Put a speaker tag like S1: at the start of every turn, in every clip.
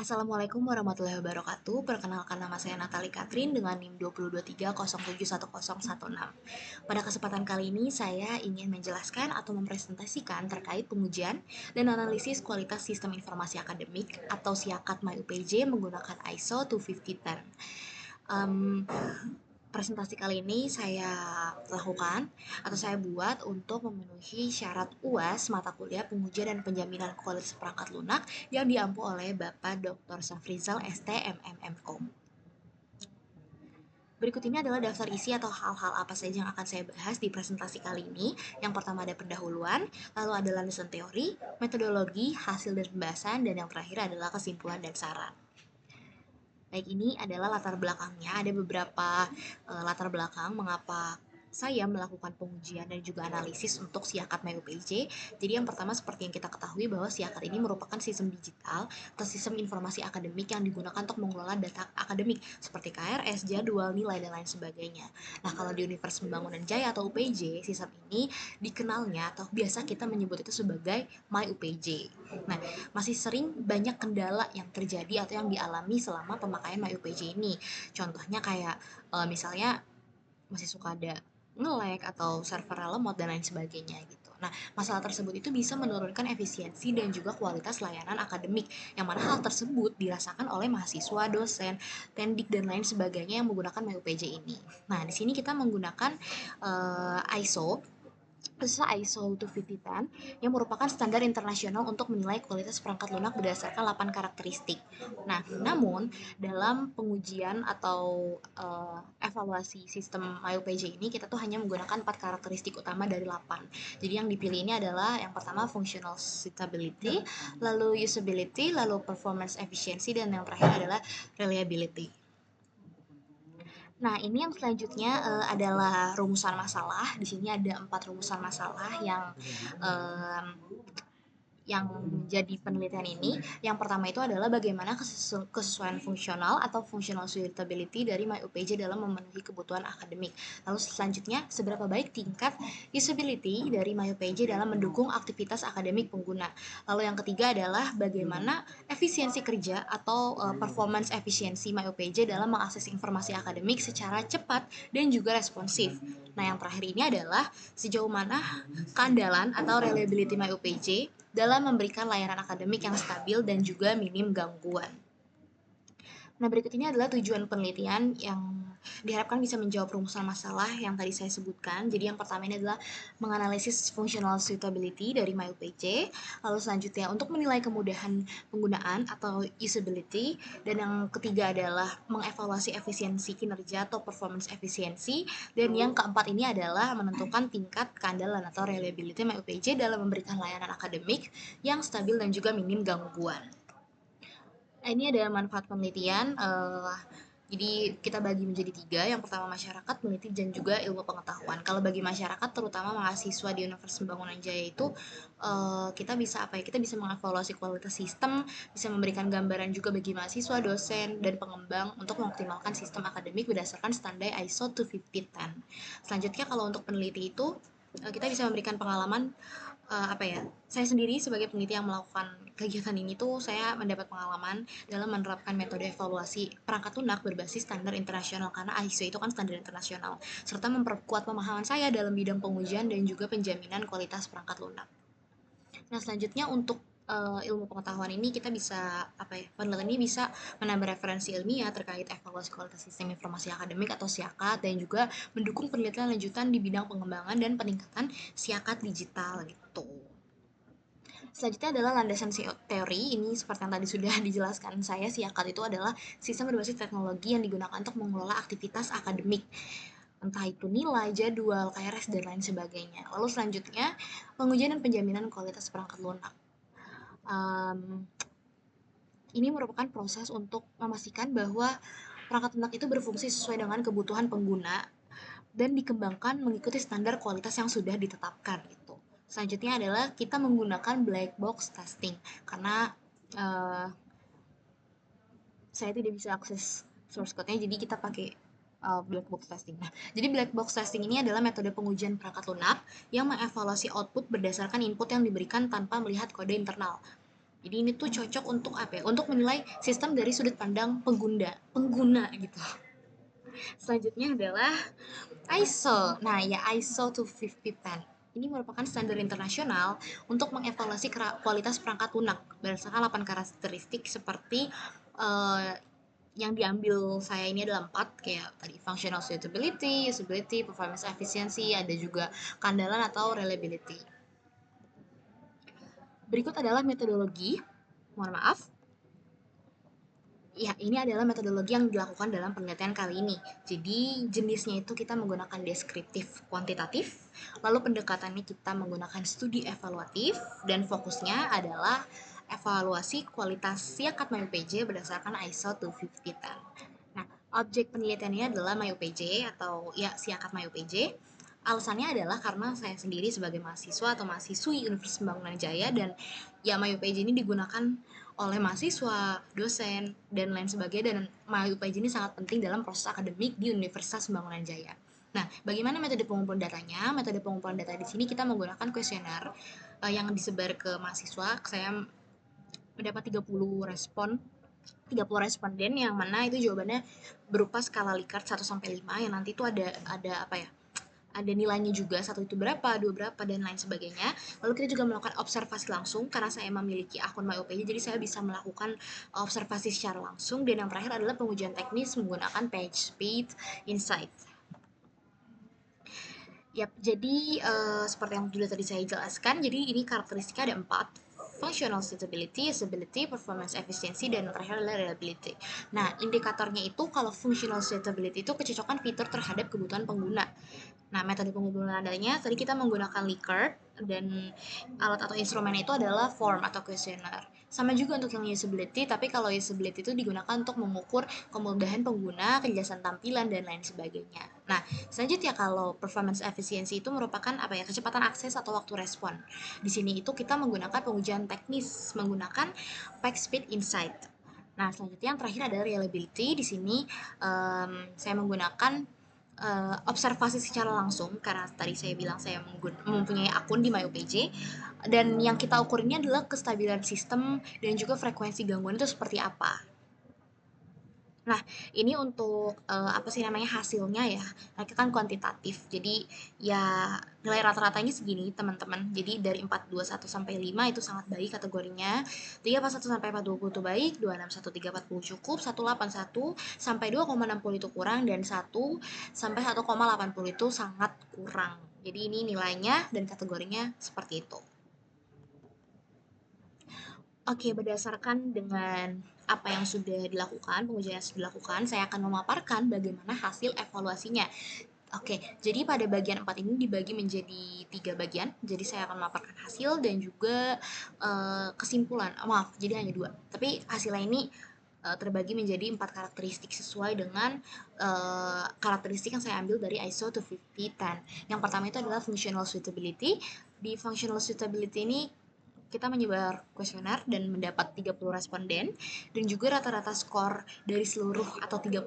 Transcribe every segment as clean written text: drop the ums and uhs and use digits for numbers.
S1: Assalamualaikum warahmatullahi wabarakatuh. Perkenalkan nama saya Natali Katrin dengan NIM 2023071016. Pada kesempatan kali ini saya ingin menjelaskan atau mempresentasikan terkait pengujian dan analisis kualitas sistem informasi akademik atau SIAKAT MyUPJ menggunakan ISO 25010. Presentasi kali ini saya lakukan atau saya buat untuk memenuhi syarat UAS mata kuliah pengujian dan penjaminan kualitas perangkat lunak yang diampu oleh Bapak Dr. Safrizal ST MMM.Com. Berikut ini adalah daftar isi atau hal-hal apa saja yang akan saya bahas di presentasi kali ini. Yang pertama ada pendahuluan, lalu ada landasan teori, metodologi, hasil dan pembahasan, dan yang terakhir adalah kesimpulan dan saran. Baik, ini adalah latar belakangnya. Ada beberapa latar belakang mengapa saya melakukan pengujian dan juga analisis untuk SIAKAT MyUPJ. Jadi yang pertama seperti yang kita ketahui bahwa SIAKAT ini merupakan sistem digital atau sistem informasi akademik yang digunakan untuk mengelola data akademik seperti KRS, jadwal, nilai, dan lain sebagainya. Nah, kalau di Universitas Pembangunan Jaya atau UPJ, sistem ini dikenalnya atau biasa kita menyebut itu sebagai MyUPJ. Nah, masih sering banyak kendala yang terjadi atau yang dialami selama pemakaian MyUPJ ini. Contohnya kayak misalnya masih suka ada nge-lag atau server lemot dan lain sebagainya gitu. Nah, masalah tersebut itu bisa menurunkan efisiensi dan juga kualitas layanan akademik, yang mana hal tersebut dirasakan oleh mahasiswa, dosen, tendik dan lain sebagainya yang menggunakan MyUPJ ini. Nah, di sini kita menggunakan ISO ISO 25010 yang merupakan standar internasional untuk menilai kualitas perangkat lunak berdasarkan 8 karakteristik. Nah, namun dalam pengujian atau evaluasi sistem MyUPJ ini kita tuh hanya menggunakan 4 karakteristik utama dari 8. Jadi yang dipilih ini adalah yang pertama functional suitability, lalu usability, lalu performance efficiency, dan yang terakhir adalah reliability. Nah, ini yang selanjutnya adalah rumusan masalah. Di sini ada 4 rumusan masalah um, yang jadi penelitian ini. Yang pertama itu adalah bagaimana kesesuaian fungsional atau functional suitability dari MyUPJ dalam memenuhi kebutuhan akademik. Lalu selanjutnya, seberapa baik tingkat usability dari MyUPJ dalam mendukung aktivitas akademik pengguna. Lalu yang ketiga adalah bagaimana efisiensi kerja atau performance efisiensi MyUPJ dalam mengakses informasi akademik secara cepat dan juga responsif. Nah, yang terakhir ini adalah sejauh mana keandalan atau reliability MyUPJ dalam memberikan layanan akademik yang stabil dan juga minim gangguan. Nah, berikut ini adalah tujuan penelitian yang diharapkan bisa menjawab rumusan masalah yang tadi saya sebutkan. Jadi yang pertama ini adalah menganalisis functional suitability dari MyUPJ. Lalu selanjutnya untuk menilai kemudahan penggunaan atau usability. Dan yang ketiga adalah mengevaluasi efisiensi kinerja atau performance efisiensi. Dan yang keempat ini adalah menentukan tingkat keandalan atau reliability MyUPJ dalam memberikan layanan akademik yang stabil dan juga minim gangguan. Ini ada manfaat penelitian. Jadi kita bagi menjadi 3. Yang pertama masyarakat, peneliti, dan juga ilmu pengetahuan. Kalau bagi masyarakat, terutama mahasiswa di Universitas Pembangunan Jaya itu, kita bisa Kita bisa mengevaluasi kualitas sistem, bisa memberikan gambaran juga bagi mahasiswa, dosen, dan pengembang untuk mengoptimalkan sistem akademik berdasarkan standar ISO 25010. Selanjutnya kalau untuk peneliti itu, kita bisa memberikan pengalaman saya sendiri sebagai peneliti yang melakukan kegiatan ini tuh saya mendapat pengalaman dalam menerapkan metode evaluasi perangkat lunak berbasis standar internasional karena ISO itu kan standar internasional, serta memperkuat pemahaman saya dalam bidang pengujian dan juga penjaminan kualitas perangkat lunak. Nah, selanjutnya untuk ilmu pengetahuan ini kita bisa penelitian ini bisa menambah referensi ilmiah terkait evaluasi kualitas sistem informasi akademik atau SIAKAT dan juga mendukung penelitian lanjutan di bidang pengembangan dan peningkatan SIAKAT digital gitu. Selanjutnya adalah landasan teori. Ini seperti yang tadi sudah dijelaskan saya, SIAKAT itu adalah sistem berbasis teknologi yang digunakan untuk mengelola aktivitas akademik, entah itu nilai, jadwal, KRS, dan lain sebagainya. Lalu selanjutnya, pengujian dan penjaminan kualitas perangkat lunak. Ini merupakan proses untuk memastikan bahwa perangkat lunak itu berfungsi sesuai dengan kebutuhan pengguna dan dikembangkan mengikuti standar kualitas yang sudah ditetapkan gitu. Selanjutnya adalah kita menggunakan black box testing karena saya tidak bisa akses source code-nya, jadi kita pakai black box testing. Nah, jadi black box testing ini adalah metode pengujian perangkat lunak yang mengevaluasi output berdasarkan input yang diberikan tanpa melihat kode internal. Jadi ini tuh cocok untuk apa ya? Untuk menilai sistem dari sudut pandang pengguna gitu. Selanjutnya adalah ISO. Nah, ya ISO 25010. Ini merupakan standar internasional untuk mengevaluasi kualitas perangkat lunak berdasarkan 8 karakteristik seperti eh, yang diambil saya ini adalah 4 kayak tadi functional suitability, usability, performance efficiency, ada juga keandalan atau reliability. Berikut adalah metodologi. Mohon maaf, ya, ini adalah metodologi yang dilakukan dalam penelitian kali ini. Jadi, jenisnya itu kita menggunakan deskriptif kuantitatif, lalu pendekatannya kita menggunakan studi evaluatif, dan fokusnya adalah evaluasi kualitas siakat Mayo PJ berdasarkan ISO 25010. Nah, objek penelitiannya adalah Mayo PJ atau ya siakat Mayo PJ. Alasannya adalah karena saya sendiri sebagai mahasiswa atau mahasiswi Universitas Pembangunan Jaya dan ya Mayo PJ ini digunakan oleh mahasiswa, dosen, dan lain sebagainya dan Mayo PJ ini sangat penting dalam proses akademik di Universitas Pembangunan Jaya. Nah, bagaimana metode pengumpulan datanya? Metode pengumpulan data di sini kita menggunakan kuesioner yang disebar ke mahasiswa. Saya mendapat 30 responden yang mana itu jawabannya berupa skala Likert 1 sampai 5 yang nanti itu ada apa ya? Ada nilainya juga, satu itu berapa, dua berapa, dan lain sebagainya. Lalu kita juga melakukan observasi langsung karena saya memiliki akun MyOPJ, jadi saya bisa melakukan observasi secara langsung. Dan yang terakhir adalah pengujian teknis menggunakan PageSpeed Insight. Yap, jadi seperti yang sudah tadi saya jelaskan, jadi ini karakteristiknya ada 4. Functional suitability, usability, performance efficiency, dan yang terakhir adalah reliability. Nah, indikatornya itu kalau functional suitability itu kecocokan fitur terhadap kebutuhan pengguna. Nah, metode pengumpulan datanya tadi kita menggunakan Likert dan alat atau instrumennya itu adalah form atau questionnaire. Sama juga untuk yang usability, tapi kalau usability itu digunakan untuk mengukur kemudahan pengguna, kejelasan tampilan, dan lain sebagainya. Nah, selanjutnya kalau performance efficiency itu merupakan apa ya, kecepatan akses atau waktu respon. Di sini itu kita menggunakan pengujian teknis menggunakan PageSpeed Insight. Nah, selanjutnya yang terakhir adalah reliability. Di sini saya menggunakan observasi secara langsung karena tadi saya bilang saya mempunyai akun di MyOPJ dan yang kita ukur ini adalah kestabilan sistem dan juga frekuensi gangguan itu seperti apa. Nah, ini untuk apa sih namanya hasilnya ya. Nah, kita kan kuantitatif. Jadi ya nilai rata-ratanya segini, teman-teman. Jadi dari 421 sampai 5 itu sangat baik kategorinya. 341 sampai 420 itu baik, 261 340 cukup, 181 sampai 2,60 itu kurang dan 1 sampai 1,80 itu sangat kurang. Jadi ini nilainya dan kategorinya seperti itu. Oke, berdasarkan dengan apa yang sudah dilakukan, pengujian yang sudah dilakukan, saya akan memaparkan bagaimana hasil evaluasinya. Oke, jadi pada bagian 4 ini dibagi menjadi 3 bagian. Jadi saya akan memaparkan hasil dan juga kesimpulan. Maaf, jadi hanya 2. Tapi hasilnya ini terbagi menjadi 4 karakteristik sesuai dengan karakteristik yang saya ambil dari ISO 25010. Yang pertama itu adalah functional suitability. Di functional suitability ini kita menyebar kuesioner dan mendapat 30 responden dan juga rata-rata skor dari seluruh atau 30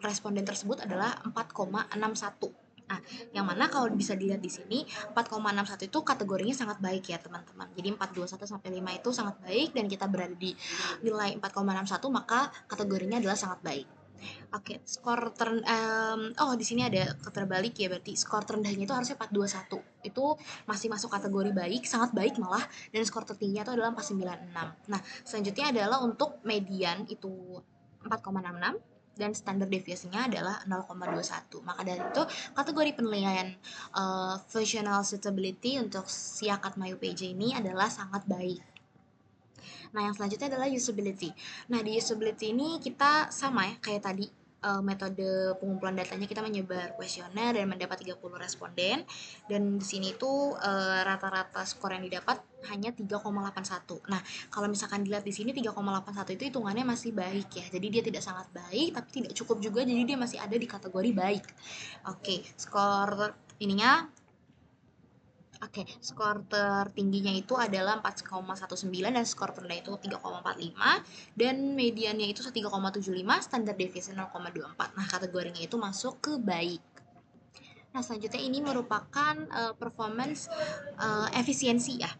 S1: responden tersebut adalah 4,61. Nah, yang mana kalau bisa dilihat di sini 4,61 itu kategorinya sangat baik ya teman-teman. Jadi 421 sampai 5 itu sangat baik dan kita berada di nilai 4,61 maka kategorinya adalah sangat baik. Oke, oh di sini ada terbalik ya berarti skor terendahnya itu harusnya 421. Itu masih masuk kategori baik, sangat baik malah dan skor tertingginya itu adalah 496. Nah, selanjutnya adalah untuk median itu 4,66 dan standar deviasinya adalah 0,21. Maka dari itu kategori penilaian functional suitability untuk siakat Mayo PJ ini adalah sangat baik. Nah, yang selanjutnya adalah usability. Nah, di usability ini kita sama ya kayak tadi metode pengumpulan datanya kita menyebar kuesioner dan mendapat 30 responden dan di sini tuh rata-rata skor yang didapat hanya 3,81. Nah, kalau misalkan dilihat di sini 3,81 itu hitungannya masih baik ya. Jadi dia tidak sangat baik tapi tidak cukup juga jadi dia masih ada di kategori baik. Oke, skor ininya Oke, skor tertingginya itu adalah 4,19 dan skor terendah itu 3,45 dan mediannya itu 3,75, standar deviasi 0,24. Nah, kategorinya itu masuk ke baik. Nah, selanjutnya ini merupakan performance efisiensi ya.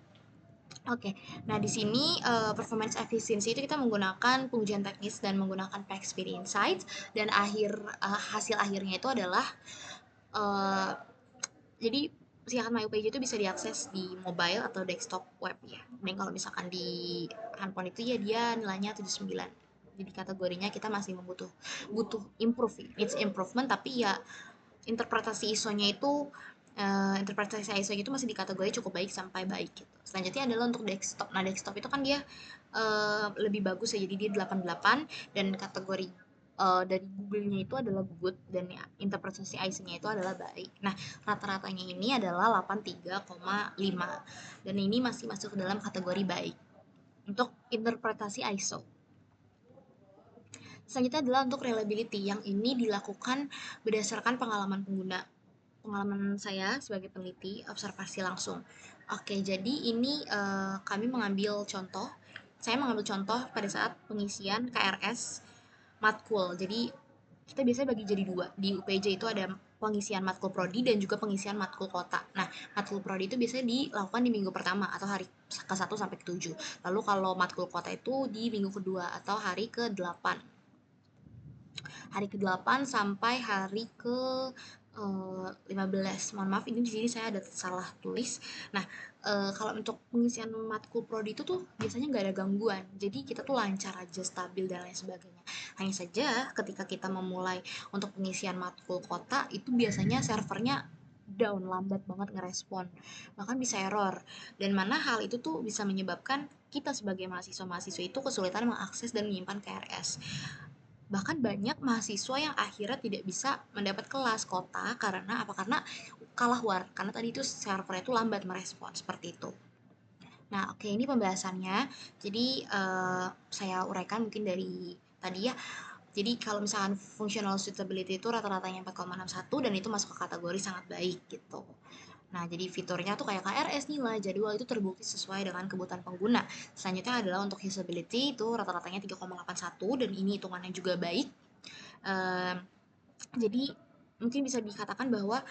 S1: Oke, nah di sini performance efficiency itu kita menggunakan pengujian teknis dan menggunakan PackSpeed Insights, dan hasil akhirnya itu adalah eh, jadi siaran MyUPJ itu bisa diakses di mobile atau desktop web ya. Dan kalau misalkan di handphone itu ya dia nilainya 79. Jadi kategorinya kita masih butuh improve, needs improvement, tapi ya interpretasi ISO-nya itu interpretasi ISO itu masih di kategori cukup baik sampai baik gitu. Selanjutnya adalah untuk desktop. Nah, desktop itu kan dia lebih bagus ya, jadi dia 88, dan kategori dari Google-nya itu adalah good, dan ya, interpretasi ISO-nya itu adalah baik. Nah, rata-ratanya ini adalah 83,5, dan ini masih masuk ke dalam kategori baik untuk interpretasi ISO. Selanjutnya adalah untuk reliability, yang ini dilakukan berdasarkan pengalaman saya sebagai peneliti, observasi langsung. Oke, jadi ini kami mengambil contoh, saya mengambil contoh pada saat pengisian KRS matkul. Jadi kita biasanya bagi jadi dua. Di UPJ itu ada pengisian matkul prodi dan juga pengisian matkul kota. Nah, matkul prodi itu biasanya dilakukan di minggu pertama atau hari ke-1 sampai ke-7. Lalu kalau matkul kota itu di minggu kedua atau hari ke-8. Hari ke-8 sampai hari ke 15. Mohon maaf, ini di sini saya ada salah tulis. Nah, kalau untuk pengisian matkul prodi itu tuh biasanya nggak ada gangguan. Jadi kita tuh lancar aja, stabil dan lain sebagainya. Hanya saja ketika kita memulai untuk pengisian matkul kota itu biasanya servernya down, lambat banget ngerespon, bahkan bisa error, dan mana hal itu tuh bisa menyebabkan kita sebagai mahasiswa-mahasiswa itu kesulitan mengakses dan menyimpan KRS. Bahkan banyak mahasiswa yang akhirnya tidak bisa mendapat kelas kota karena apa? Karena kalah war, karena tadi itu server itu lambat merespon seperti itu. Nah, oke, ini pembahasannya. Jadi saya uraikan mungkin dari tadi ya. Jadi kalau misalkan functional suitability itu rata-ratanya 4,61, dan itu masuk ke kategori sangat baik gitu. Nah, jadi fiturnya tuh kayak KRS, nilai, jadwal itu terbukti sesuai dengan kebutuhan pengguna. Selanjutnya adalah untuk usability itu rata-ratanya 3,81, dan ini hitungannya juga baik. Ehm, jadi mungkin bisa dikatakan bahwa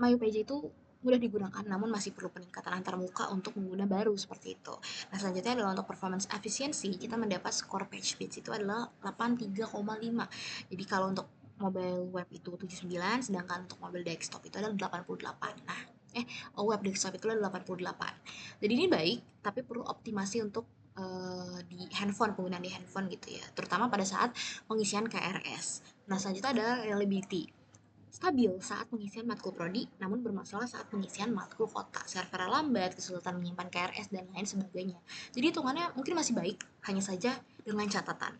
S1: MyUPJ itu mudah digunakan, namun masih perlu peningkatan antar muka untuk pengguna baru seperti itu. Nah, selanjutnya adalah untuk performance efficiency, kita mendapat skor page speed itu adalah 83,5. Jadi kalau untuk mobile web itu 79, sedangkan untuk mobile desktop itu adalah 88. Nah, web desktop itu adalah 88. Jadi ini baik, tapi perlu optimasi untuk di handphone, penggunaan di handphone gitu ya, terutama pada saat pengisian KRS. Nah, selanjutnya ada reliability, stabil saat pengisian matkul prodi, namun bermasalah saat pengisian matkul kota. Server lambat, kesulitan menyimpan KRS, dan lain sebagainya. Jadi hitungannya mungkin masih baik, hanya saja dengan catatan.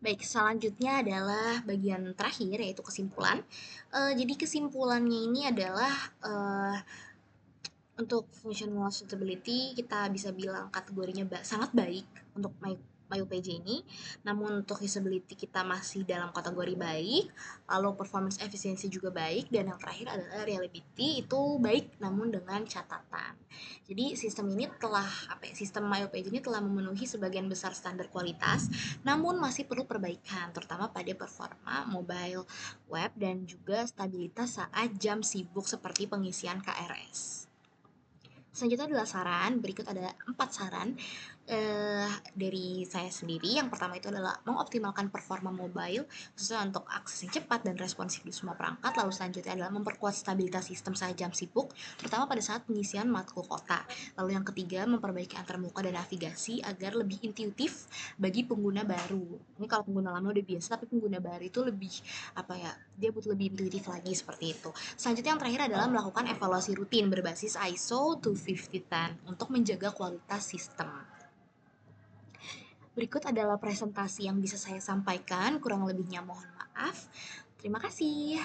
S1: Baik, selanjutnya adalah bagian terakhir, yaitu kesimpulan. Jadi kesimpulannya ini adalah untuk functional suitability kita bisa bilang kategorinya sangat baik untuk MyUPJ ini. Namun untuk usability kita masih dalam kategori baik, lalu performance efficiency juga baik, dan yang terakhir adalah reliability itu baik namun dengan catatan. Jadi sistem MyUPJ ini telah memenuhi sebagian besar standar kualitas, namun masih perlu perbaikan, terutama pada performa mobile web dan juga stabilitas saat jam sibuk seperti pengisian KRS. Selanjutnya adalah saran. Berikut ada 4 saran dari saya sendiri. Yang pertama itu adalah mengoptimalkan performa mobile sesuai untuk akses yang cepat dan responsif di semua perangkat. Lalu selanjutnya adalah memperkuat stabilitas sistem saat jam sibuk, terutama pada saat pengisian matkul kota. Lalu yang ketiga, memperbaiki antarmuka dan navigasi agar lebih intuitif bagi pengguna baru. Ini kalau pengguna lama udah biasa, tapi pengguna baru itu lebih apa ya? Dia butuh lebih intuitif lagi seperti itu. Selanjutnya yang terakhir adalah melakukan evaluasi rutin berbasis ISO 25010 untuk menjaga kualitas sistem. Berikut adalah presentasi yang bisa saya sampaikan, kurang lebihnya mohon maaf. Terima kasih.